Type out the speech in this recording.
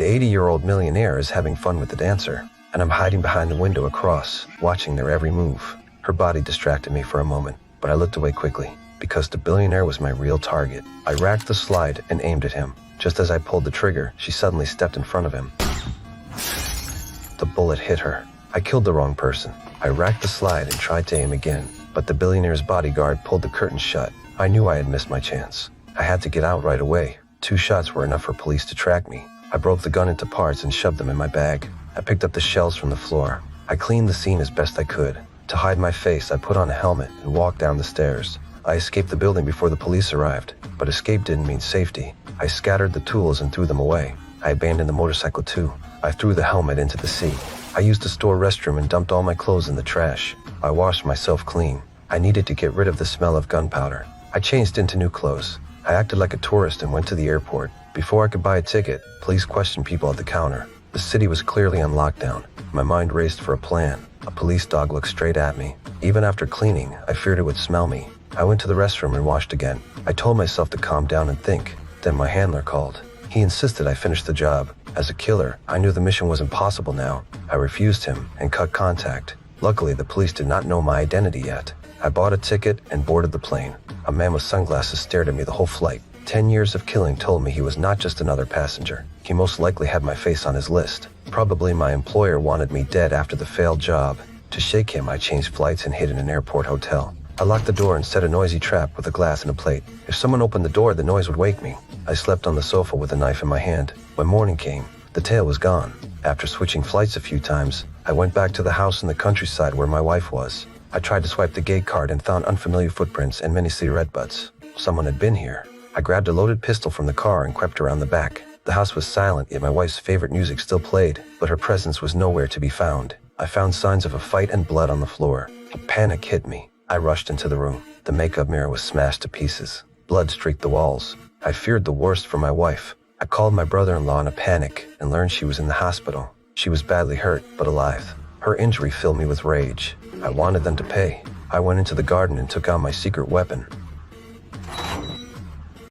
The 80-year-old millionaire is having fun with the dancer, and I'm hiding behind the window across, watching their every move. Her body distracted me for a moment, but I looked away quickly, because the billionaire was my real target. I racked the slide and aimed at him. Just as I pulled the trigger, she suddenly stepped in front of him. The bullet hit her. I killed the wrong person. I racked the slide and tried to aim again, but the billionaire's bodyguard pulled the curtain shut. I knew I had missed my chance. I had to get out right away. 2 shots were enough for police to track me. I broke the gun into parts and shoved them in my bag. I picked up the shells from the floor. I cleaned the scene as best I could. To hide my face, I put on a helmet and walked down the stairs. I escaped the building before the police arrived, but escape didn't mean safety. I scattered the tools and threw them away. I abandoned the motorcycle too. I threw the helmet into the sea. I used the store restroom and dumped all my clothes in the trash. I washed myself clean. I needed to get rid of the smell of gunpowder. I changed into new clothes. I acted like a tourist and went to the airport. Before I could buy a ticket, police questioned people at the counter. The city was clearly on lockdown. My mind raced for a plan. A police dog looked straight at me. Even after cleaning, I feared it would smell me. I went to the restroom and washed again. I told myself to calm down and think. Then my handler called. He insisted I finish the job. As a killer, I knew the mission was impossible now. I refused him and cut contact. Luckily, the police did not know my identity yet. I bought a ticket and boarded the plane. A man with sunglasses stared at me the whole flight. 10 years of killing told me he was not just another passenger. He most likely had my face on his list. Probably my employer wanted me dead after the failed job. To shake him, I changed flights and hid in an airport hotel. I locked the door and set a noisy trap with a glass and a plate. If someone opened the door, the noise would wake me. I slept on the sofa with a knife in my hand. When morning came, the tail was gone. After switching flights a few times, I went back to the house in the countryside where my wife was. I tried to swipe the gate card and found unfamiliar footprints and many cigarette butts. Someone had been here. I grabbed a loaded pistol from the car and crept around the back. The house was silent, yet my wife's favorite music still played, but her presence was nowhere to be found. I found signs of a fight and blood on the floor. A panic hit me. I rushed into the room. The makeup mirror was smashed to pieces. Blood streaked the walls. I feared the worst for my wife. I called my brother-in-law in a panic and learned she was in the hospital. She was badly hurt, but alive. Her injury filled me with rage. I wanted them to pay. I went into the garden and took out my secret weapon.